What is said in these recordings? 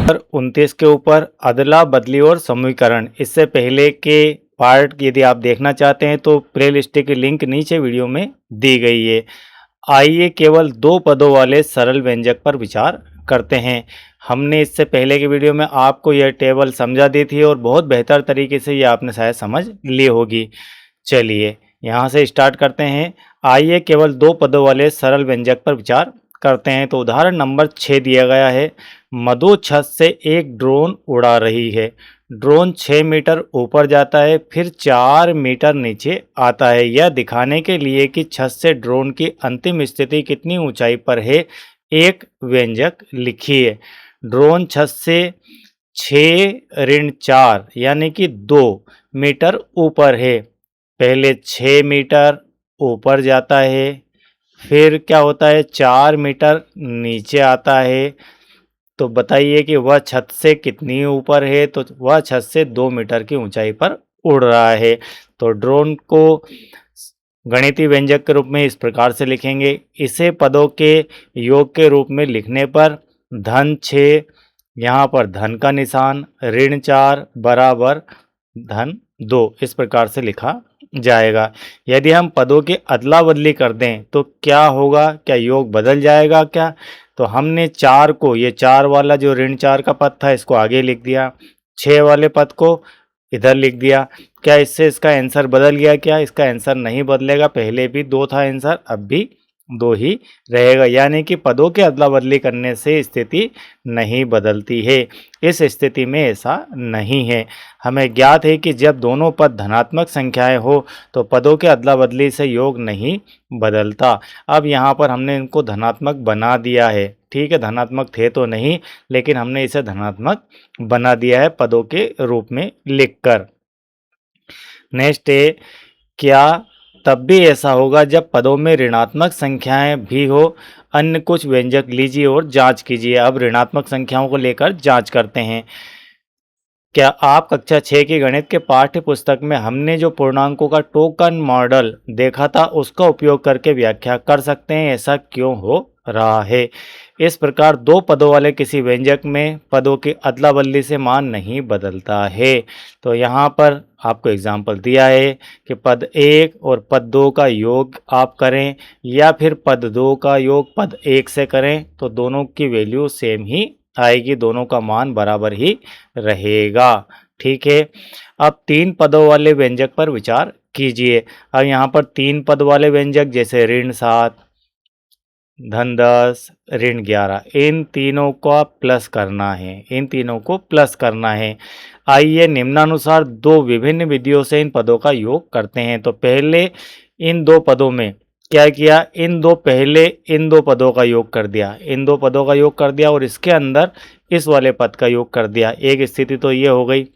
पर 29 के ऊपर अदला बदली और समूहीकरण, इससे पहले के पार्ट यदि आप देखना चाहते हैं तो प्लेलिस्ट की लिंक नीचे वीडियो में दी गई है। आइए केवल 2 पदों वाले सरल व्यंजक पर विचार करते हैं। हमने इससे पहले की वीडियो में आपको यह टेबल समझा दी थी और बहुत बेहतर तरीके से ये आपने शायद समझ ली होगी। चलिए यहाँ से स्टार्ट करते हैं। आइए केवल 2 पदों वाले सरल व्यंजक पर विचार करते हैं। तो उदाहरण नंबर 6 दिया गया है। मधु छत से एक ड्रोन उड़ा रही है। ड्रोन 6 मीटर ऊपर जाता है, फिर 4 मीटर नीचे आता है। यह दिखाने के लिए कि छत से ड्रोन की अंतिम स्थिति कितनी ऊंचाई पर है, एक व्यंजक लिखिए। ड्रोन छत से 6-4 यानी कि 2 मीटर ऊपर है। पहले 6 मीटर ऊपर जाता है, फिर क्या होता है 4 मीटर नीचे आता है। तो बताइए कि वह छत से कितनी ऊपर है, तो वह छत से 2 मीटर की ऊंचाई पर उड़ रहा है। तो ड्रोन को गणितीय व्यंजक के रूप में इस प्रकार से लिखेंगे। इसे पदों के योग के रूप में लिखने पर धन 6, यहाँ पर धन का निशान, ऋण 4 बराबर धन 2, इस प्रकार से लिखा जाएगा। यदि हम पदों की अदला बदली कर दें तो क्या होगा, क्या योग बदल जाएगा क्या? तो हमने 4 को, ये 4 वाला जो ऋण 4 का पद था इसको आगे लिख दिया, 6 वाले पद को इधर लिख दिया। क्या इससे इसका आंसर बदल गया क्या? इसका आंसर नहीं बदलेगा। पहले भी 2 था आंसर, अब भी 2 ही रहेगा। यानी कि पदों के अदला बदली करने से स्थिति नहीं बदलती है। इस स्थिति में ऐसा नहीं है। हमें ज्ञात है कि जब दोनों पद धनात्मक संख्याएं हो तो पदों के अदला बदली से योग नहीं बदलता। अब यहाँ पर हमने इनको धनात्मक बना दिया है। ठीक है, धनात्मक थे तो नहीं, लेकिन हमने इसे धनात्मक बना दिया है पदों के रूप में लिखकर। नेक्स्ट है, क्या तब भी ऐसा होगा जब पदों में ऋणात्मक संख्याएं भी हो? अन्य कुछ व्यंजक लीजिए और जांच कीजिए। अब ऋणात्मक संख्याओं को लेकर जांच करते हैं। क्या आप कक्षा 6 की गणित के पाठ्य पुस्तक में हमने जो पूर्णांकों का टोकन मॉडल देखा था उसका उपयोग करके व्याख्या कर सकते हैं ऐसा क्यों हो रहा है? इस प्रकार 2 पदों वाले किसी व्यंजक में पदों की अदला बदली से मान नहीं बदलता है। तो यहाँ पर आपको एग्जाम्पल दिया है कि पद 1 और पद 2 का योग आप करें या फिर पद 2 का योग पद 1 से करें तो दोनों की वैल्यू सेम ही आएगी, दोनों का मान बराबर ही रहेगा। ठीक है, अब 3 पदों वाले व्यंजक पर विचार कीजिए। अब यहाँ पर 3 पद वाले व्यंजक जैसे ऋण 7, धन 10, ऋण 11, इन तीनों को प्लस करना है, इन तीनों को प्लस करना है। आइए निम्नानुसार 2 विभिन्न विधियों से इन पदों का योग करते हैं। तो पहले इन 2 पदों में क्या किया, पहले इन 2 पदों का योग कर दिया, इन 2 पदों का योग कर दिया और इसके अंदर इस वाले पद का योग कर दिया। एक स्थिति तो ये हो गई।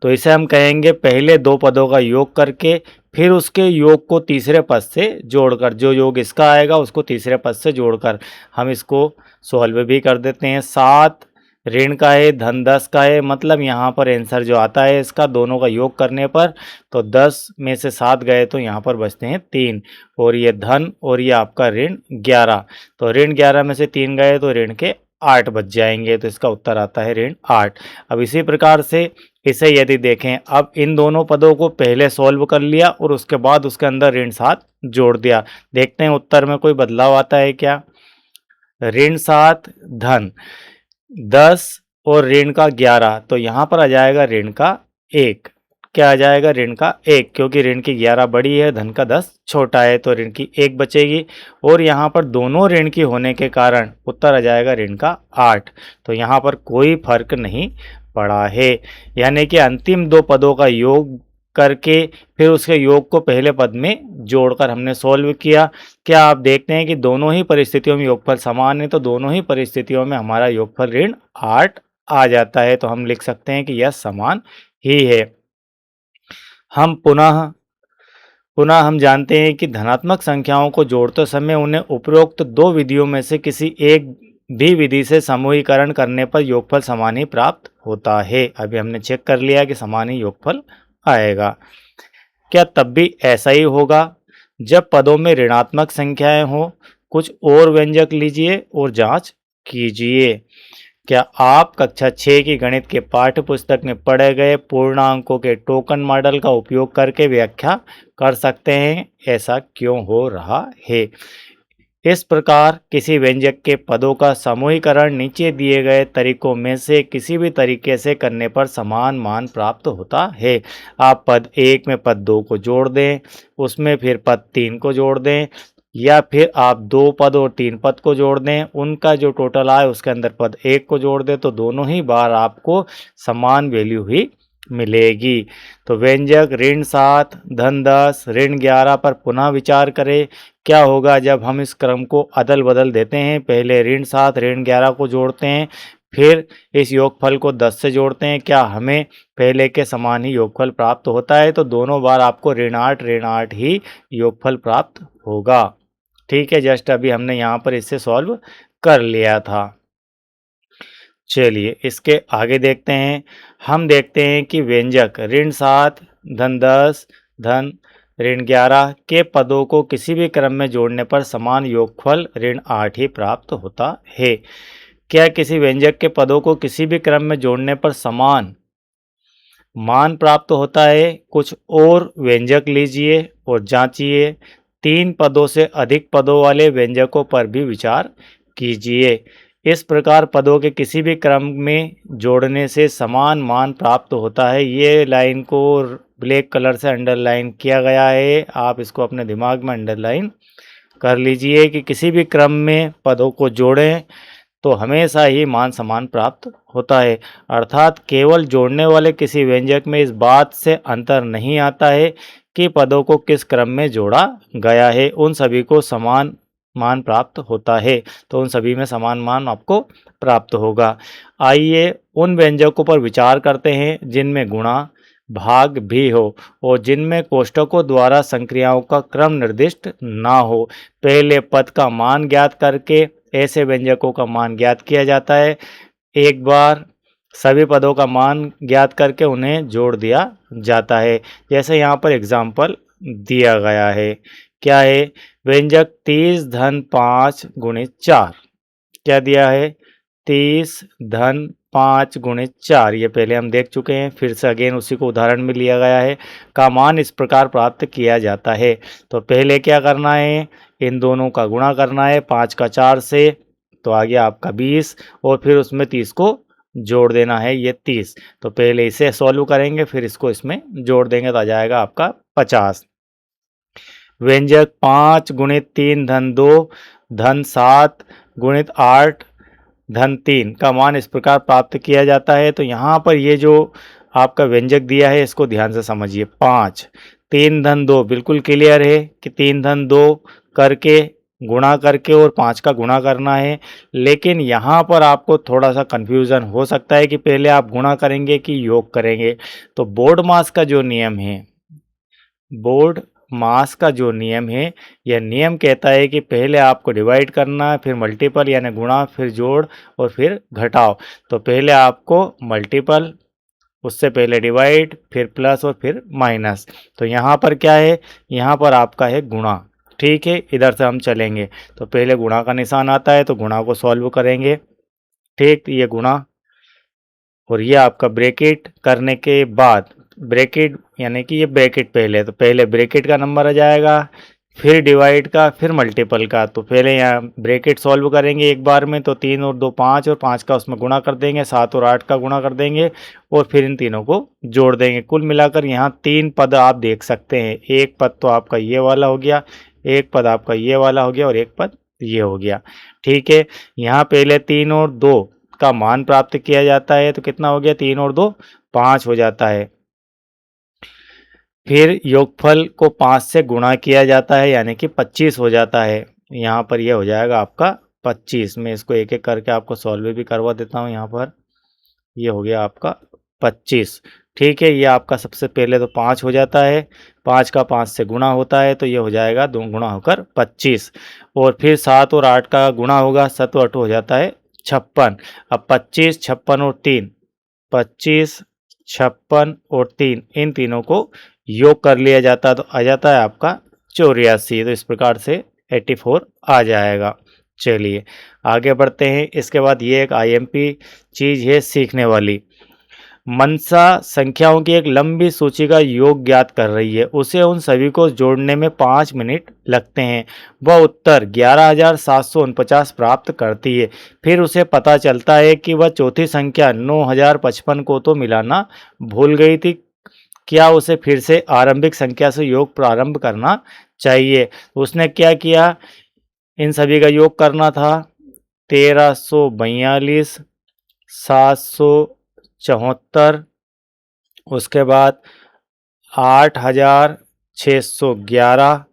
तो इसे हम कहेंगे पहले 2 पदों का योग करके फिर उसके योग को तीसरे पद से जोड़कर, जो योग इसका आएगा उसको तीसरे पद से जोड़कर हम इसको सॉल्व भी कर देते हैं। 7 ऋण का है, धन 10 का है, मतलब यहाँ पर आंसर जो आता है इसका दोनों का योग करने पर तो 10 में से 7 गए तो यहाँ पर बचते हैं 3 और ये धन और ये आपका ऋण 11। तो ऋण 11 में से 3 गए तो ऋण के 8 बच जाएंगे, तो इसका उत्तर आता है ऋण 8। अब इसी प्रकार से इसे यदि देखें, अब इन दोनों पदों को पहले सॉल्व कर लिया और उसके बाद उसके अंदर ऋण 7 जोड़ दिया। देखते हैं उत्तर में कोई बदलाव आता है क्या। ऋण 7 धन 10 और ऋण का 11, तो यहाँ पर आ जाएगा ऋण का 1। क्या आ जाएगा, ऋण का 1, क्योंकि ऋण की 11 बड़ी है, धन का 10 छोटा है, तो ऋण की 1 बचेगी। और यहाँ पर दोनों ऋण की होने के कारण उत्तर आ जाएगा ऋण का 8। तो यहाँ पर कोई फर्क नहीं पड़ा है। यानी कि अंतिम 2 पदों का योग करके फिर उसके योग को पहले पद में जोड़कर हमने सॉल्व किया। क्या आप देखते हैं कि दोनों ही परिस्थितियों में योगफल समान है, तो दोनों ही परिस्थितियों में हमारा योगफल ऋण 8 आ जाता है। तो हम लिख सकते हैं कि यह समान ही है। हम पुनः हम जानते हैं कि धनात्मक संख्याओं को जोड़ते समय उन्हें उपरोक्त 2 विधियों में से किसी एक भी विधि से समूहीकरण करने पर योगफल समान ही प्राप्त होता है। अभी हमने चेक कर लिया कि समान ही योगफल आएगा। क्या तब भी ऐसा ही होगा जब पदों में ऋणात्मक संख्याएं हो? कुछ और व्यंजक लीजिए और जांच कीजिए। क्या आप कक्षा 6 की गणित के पाठ्य पुस्तक में पढ़े गए पूर्णांकों के टोकन मॉडल का उपयोग करके व्याख्या कर सकते हैं? ऐसा क्यों हो रहा है? इस प्रकार किसी व्यंजक के पदों का समूहीकरण नीचे दिए गए तरीकों में से किसी भी तरीके से करने पर समान मान प्राप्त होता है। आप पद 1 में पद 2 को जोड़ दें, उसमें फिर पद 3 को जोड़ दें, या फिर आप 2 पद और 3 पद को जोड़ दें, उनका जो टोटल आए उसके अंदर पद 1 को जोड़ दें, तो दोनों ही बार आपको समान वैल्यू ही मिलेगी। तो व्यंजक ऋण 7 धन 10 ऋण 11 पर पुनः विचार करें। क्या होगा जब हम इस क्रम को अदल बदल देते हैं? पहले ऋण 7 ऋण 11 को जोड़ते हैं, फिर इस योगफल को 10 से जोड़ते हैं। क्या हमें पहले के समान ही योगफल प्राप्त होता है? तो दोनों बार आपको ऋण 8 ही योगफल प्राप्त होगा। ठीक है, जस्ट अभी हमने यहाँ पर इसे सॉल्व कर लिया था। चलिए इसके आगे देखते हैं। हम देखते हैं कि व्यंजक ऋण 7 धन 10 धन ऋण 11 के पदों को किसी भी क्रम में जोड़ने पर समान योगफल ऋण 8 ही प्राप्त होता है। क्या किसी व्यंजक के पदों को किसी भी क्रम में जोड़ने पर समान मान प्राप्त होता है? कुछ और व्यंजक लीजिए और जांचिए। 3 पदों से अधिक पदों वाले व्यंजकों पर भी विचार कीजिए। इस प्रकार पदों के किसी भी क्रम में जोड़ने से समान मान प्राप्त होता है। ये लाइन को ब्लैक कलर से अंडरलाइन किया गया है, आप इसको अपने दिमाग में अंडरलाइन कर लीजिए कि किसी भी क्रम में पदों को जोड़ें तो हमेशा ही मान समान प्राप्त होता है। अर्थात केवल जोड़ने वाले किसी व्यंजक में इस बात से अंतर नहीं आता है कि पदों को किस क्रम में जोड़ा गया है, उन सभी को समान मान प्राप्त होता है। तो उन सभी में समान मान आपको प्राप्त होगा। आइए उन व्यंजकों पर विचार करते हैं जिनमें गुणा भाग भी हो और जिनमें कोष्ठकों द्वारा संक्रियाओं का क्रम निर्दिष्ट ना हो। पहले पद का मान ज्ञात करके ऐसे व्यंजकों का मान ज्ञात किया जाता है। एक बार सभी पदों का मान ज्ञात करके उन्हें जोड़ दिया जाता है। जैसे यहाँ पर एग्जाम्पल दिया गया है। क्या है? व्यंजक 30 धन 5 गुणित 4। क्या दिया है? 30 धन 5 गुणित 4। ये पहले हम देख चुके हैं, फिर से अगेन उसी को उदाहरण में लिया गया है। का मान इस प्रकार प्राप्त किया जाता है। तो पहले क्या करना है? इन दोनों का गुणा करना है 5 का 4 से, तो आ गया आपका 20, और फिर उसमें 30 को जोड़ देना है, ये 30। तो पहले इसे सॉल्व करेंगे, फिर इसको इसमें जोड़ देंगे तो आ जाएगा आपका 50। व्यंजक 5 गुणित 3 धन 2 धन 7 गुणित 8 धन 3 का मान इस प्रकार प्राप्त किया जाता है। तो यहाँ पर ये जो आपका व्यंजक दिया है इसको ध्यान से समझिए। 5 3 धन 2 बिल्कुल क्लियर है कि 3 धन 2 करके गुणा करके और 5 का गुणा करना है। लेकिन यहाँ पर आपको थोड़ा सा कन्फ्यूज़न हो सकता है कि पहले आप गुणा करेंगे कि योग करेंगे। तो बोर्ड मास का जो नियम है, बोर्ड मास का जो नियम है, यह नियम कहता है कि पहले आपको डिवाइड करना है, फिर मल्टीपल यानी गुणा, फिर जोड़ और फिर घटाओ। तो पहले आपको मल्टीपल, उससे पहले डिवाइड, फिर प्लस और फिर माइनस। तो यहाँ पर क्या है? यहाँ पर आपका है गुणा। ठीक है, इधर से हम चलेंगे तो पहले गुणा का निशान आता है तो गुणा को सॉल्व करेंगे। ठीक, ये गुणा और ये आपका ब्रैकेट करने के बाद, ब्रैकेट यानी कि ये ब्रैकेट पहले, तो पहले ब्रैकेट का नंबर आ जाएगा, फिर डिवाइड का, फिर मल्टीपल का। तो पहले यहाँ ब्रैकेट सॉल्व करेंगे एक बार में, तो 3 और 2 5 और 5 का उसमें गुणा कर देंगे, 7 और 8 का गुणा कर देंगे और फिर इन तीनों को जोड़ देंगे। कुल मिलाकर यहाँ 3 पद आप देख सकते हैं। एक पद तो आपका ये वाला हो गया, एक पद आपका ये वाला हो गया और एक पद ये हो गया। ठीक है, यहाँ पहले 3 और 2 का मान प्राप्त किया जाता है, तो कितना हो गया? 3 और 2 5 हो जाता है। फिर योगफल को 5 से गुणा किया जाता है यानी कि 25 हो जाता है। यहाँ पर यह हो जाएगा आपका 25। मैं इसको एक एक करके आपको सॉल्व भी करवा देता हूँ। यहाँ पर ये हो गया आपका 25। ठीक है, ये आपका सबसे पहले तो 5 हो जाता है, 5 का 5 से गुणा होता है तो ये हो जाएगा 2 गुणा होकर 25, और फिर 7 और 8 का गुणा होगा, 7 और 8 हो जाता है 56। अब 25 56 और 3, 25 56 और 3, इन तीनों को योग कर लिया जाता है तो आ जाता है आपका 84। तो इस प्रकार से 84 आ जाएगा। चलिए आगे बढ़ते हैं। इसके बाद ये एक आईएमपी चीज़ है सीखने वाली। मनसा संख्याओं की एक लंबी सूची का योग ज्ञात कर रही है। उसे उन सभी को जोड़ने में 5 मिनट लगते हैं। वह उत्तर 11,749 प्राप्त करती है। फिर उसे पता चलता है कि वह चौथी संख्या 9,055 को तो मिलाना भूल गई थी। क्या उसे फिर से आरंभिक संख्या से योग प्रारंभ करना चाहिए? उसने क्या किया? इन सभी का योग करना था। 1342, 774, उसके बाद 8,611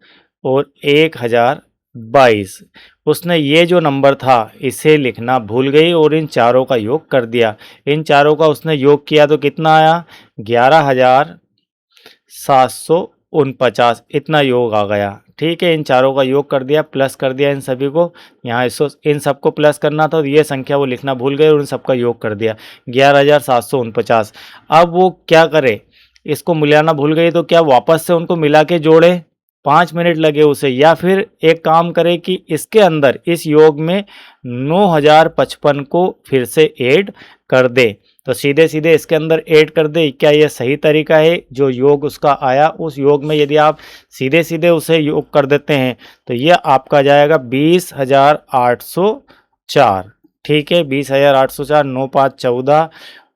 और 1,022। उसने ये जो नंबर था इसे लिखना भूल गई और इन चारों का योग कर दिया। इन चारों का उसने योग किया तो कितना आया? 11,749 इतना योग आ गया। ठीक है, इन चारों का योग कर दिया, प्लस कर दिया इन सभी को। यहाँ इन सबको प्लस करना था तो ये संख्या वो लिखना भूल गए और इन सबका योग कर दिया 11,749। अब वो क्या करे? इसको मिलाना भूल गई तो क्या वापस से उनको मिला के जोड़े? 5 मिनट लगे उसे, या फिर एक काम करे कि इसके अंदर इस योग में 9,055 को फिर से ऐड कर दे। तो सीधे सीधे इसके अंदर ऐड कर दे। क्या यह सही तरीका है? जो योग उसका आया उस योग में यदि आप सीधे सीधे उसे योग कर देते हैं तो यह आपका जाएगा 20,804। ठीक है, 20,804, 9 5 14,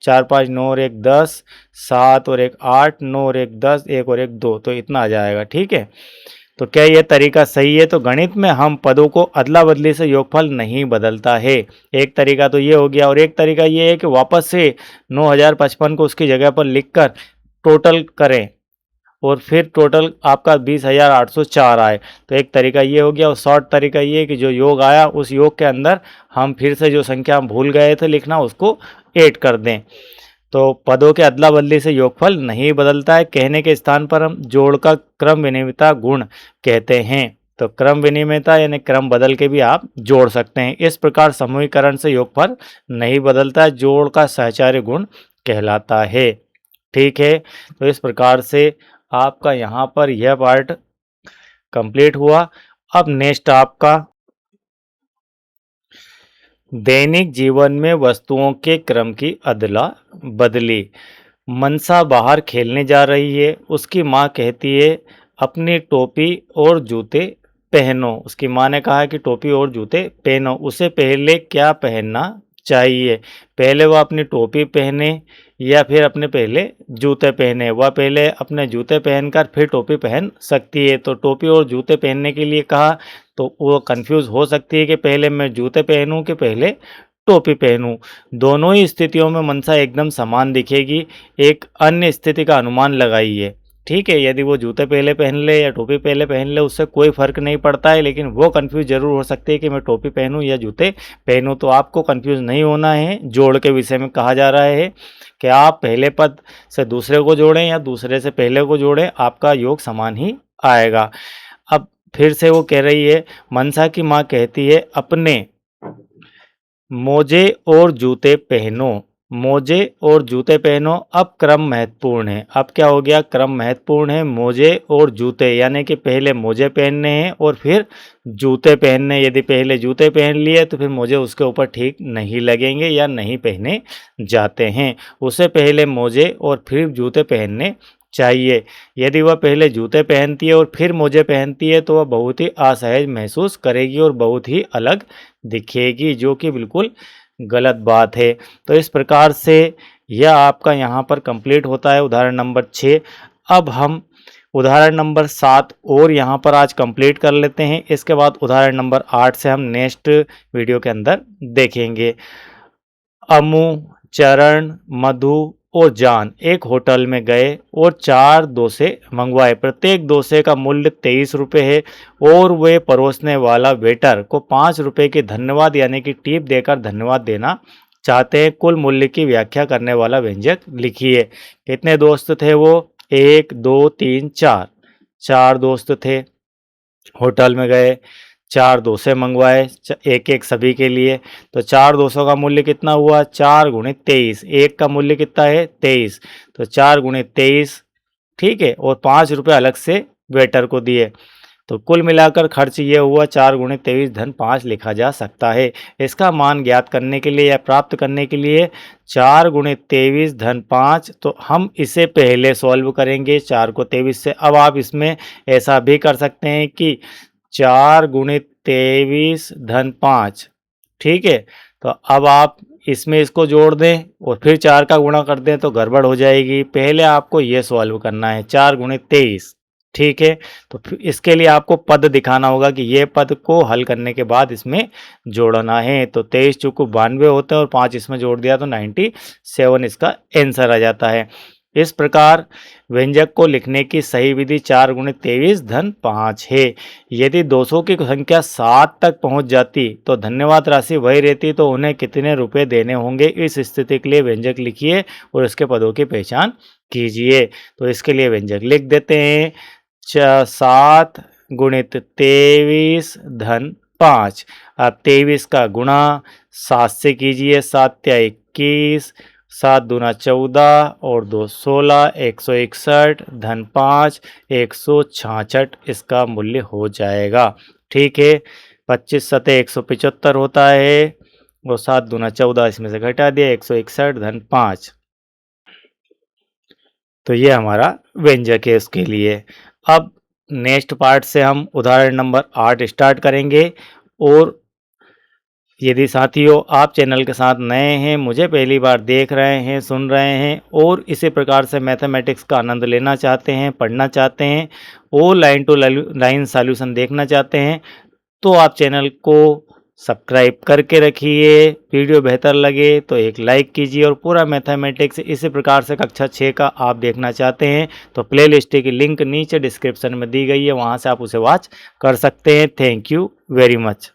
4 5 9 और 1 10, 7 और 1 8, 9 और 1 10, 1 और 1 2, तो इतना आ जाएगा। ठीक है, तो क्या यह तरीका सही है? तो गणित में हम पदों को अदला बदली से योगफल नहीं बदलता है। एक तरीका तो ये हो गया, और एक तरीका ये है कि वापस से 9,055 को उसकी जगह पर लिखकर टोटल करें और फिर टोटल आपका 20,804 आए। तो एक तरीका ये हो गया, और शॉर्ट तरीका ये है कि जो योग आया उस योग के अंदर हम फिर से जो संख्या हम भूल गए थे लिखना उसको ऐड कर दें। तो पदों के अदला बदली से योगफल नहीं बदलता है। कहने के स्थान पर हम जोड़ का क्रम विनिमयता गुण कहते हैं। तो क्रम विनिमयता यानी क्रम बदल के भी आप जोड़ सकते हैं। इस प्रकार समूहीकरण से योगफल नहीं बदलता है, जोड़ का सहचार्य गुण कहलाता है। ठीक है, तो इस प्रकार से आपका यहाँ पर यह पार्ट कंप्लीट हुआ। अब नेक्स्ट आपका दैनिक जीवन में वस्तुओं के क्रम की अदला बदली। मनसा बाहर खेलने जा रही है। उसकी माँ कहती है अपनी टोपी और जूते पहनो। उसकी माँ ने कहा कि टोपी और जूते पहनो। उसे पहले क्या पहनना चाहिए? पहले वह अपनी टोपी पहने या फिर अपने पहले जूते पहने? वह पहले अपने जूते पहनकर फिर टोपी पहन सकती है। तो टोपी और जूते पहनने के लिए कहा तो वो कंफ्यूज हो सकती है कि पहले मैं जूते पहनूं कि पहले टोपी पहनूं। दोनों ही स्थितियों में मनसा एकदम समान दिखेगी। एक अन्य स्थिति का अनुमान लगाइए। ठीक है, यदि वो जूते पहले पहन ले या टोपी पहले पहन ले उससे कोई फ़र्क नहीं पड़ता है, लेकिन वो कंफ्यूज जरूर हो सकती है कि मैं टोपी पहनूं या जूते पहनूं। तो आपको कंफ्यूज नहीं होना है। जोड़ के विषय में कहा जा रहा है कि आप पहले पद से दूसरे को जोड़ें या दूसरे से पहले को जोड़ें, आपका योग समान ही आएगा। अब फिर से वो कह रही है, मनसा की माँ कहती है अपने मोजे और जूते पहनो। मोजे और जूते पहनो। अब क्रम महत्वपूर्ण है। अब क्या हो गया? क्रम महत्वपूर्ण है। मोजे और जूते यानी कि पहले मोजे पहनने हैं और फिर जूते पहनने। यदि पहले जूते पहन लिए तो फिर मोजे उसके ऊपर ठीक नहीं लगेंगे या नहीं पहने जाते हैं। उसे पहले मोजे और फिर जूते पहनने चाहिए। यदि वह पहले जूते पहनती है और फिर मोजे पहनती है तो वह बहुत ही असहज महसूस करेगी और बहुत ही अलग दिखेगी, जो कि बिल्कुल गलत बात है। तो इस प्रकार से यह आपका यहाँ पर कंप्लीट होता है उदाहरण नंबर 6। अब हम उदाहरण नंबर 7 और यहाँ पर आज कंप्लीट कर लेते हैं। इसके बाद उदाहरण नंबर 8 से हम नेक्स्ट वीडियो के अंदर देखेंगे। अमू, चरण, मधु और जान एक होटल में गए और 4 डोसे मंगवाए। प्रत्येक डोसे का मूल्य 23 रुपये है और वे परोसने वाला वेटर को 5 रुपये की धन्यवाद यानी कि टिप देकर धन्यवाद देना चाहते हैं। कुल मूल्य की व्याख्या करने वाला व्यंजक लिखिए। कितने दोस्त थे वो? 1 2 3 4। 4 दोस्त थे। होटल में गए, 4 डोसे मंगवाए, एक एक सभी के लिए। तो 4 डोसों का मूल्य कितना हुआ? 4 गुणित 23। एक का मूल्य कितना है? 23। तो 4 गुणित 23। ठीक है, और 5 रुपये अलग से वेटर को दिए। तो कुल मिलाकर खर्च ये हुआ 4 × 23 धन 5 लिखा जा सकता है। इसका मान ज्ञात करने के लिए या प्राप्त करने के लिए 4 × 23 धन 5, तो हम इसे पहले सॉल्व करेंगे 4 को 23 से। अब आप इसमें ऐसा भी कर सकते हैं कि 4 × 23 धन 5, ठीक है। तो अब आप इसमें इसको जोड़ दें और फिर 4 का गुणा कर दें तो गड़बड़ हो जाएगी। पहले आपको ये सॉल्व करना है 4 × 23, ठीक है। तो फिर इसके लिए आपको पद दिखाना होगा कि ये पद को हल करने के बाद इसमें जोड़ना है। तो 23 चौको 92 होते हैं और 5 इसमें जोड़ दिया तो 97 इसका आंसर आ जाता है। इस प्रकार व्यंजक को लिखने की सही विधि 4 × 23 धन 5 है। यदि 200 की संख्या 7 तक पहुंच जाती तो धन्यवाद राशि वही रहती, तो उन्हें कितने रुपए देने होंगे। इस स्थिति के लिए व्यंजक लिखिए और इसके पदों की पहचान कीजिए। तो इसके लिए व्यंजक लिख देते हैं 7 × 23 धन 5। अब 23 का गुणा 7 से कीजिए, 7 × 21, 7 दूना 14 और 2 16, 161 धन 5, 166 इसका मूल्य हो जाएगा, ठीक है। 25 सते 175 होता है और 7 दूना 14 इसमें से घटा दिया, 161 धन 5। तो ये हमारा व्यंजक है उसके लिए। अब नेक्स्ट पार्ट से हम उदाहरण नंबर 8 स्टार्ट करेंगे। और यदि साथियों आप चैनल के साथ नए हैं, मुझे पहली बार देख रहे हैं, सुन रहे हैं और इसी प्रकार से मैथमेटिक्स का आनंद लेना चाहते हैं, पढ़ना चाहते हैं और लाइन टू लाइन सॉल्यूशन देखना चाहते हैं, तो आप चैनल को सब्सक्राइब करके रखिए। वीडियो बेहतर लगे तो एक लाइक कीजिए और पूरा मैथमेटिक्स इसी प्रकार से कक्षा 6 का आप देखना चाहते हैं तो प्लेलिस्ट की लिंक नीचे डिस्क्रिप्शन में दी गई है, वहाँ से आप उसे वॉच कर सकते हैं। Thank you very much.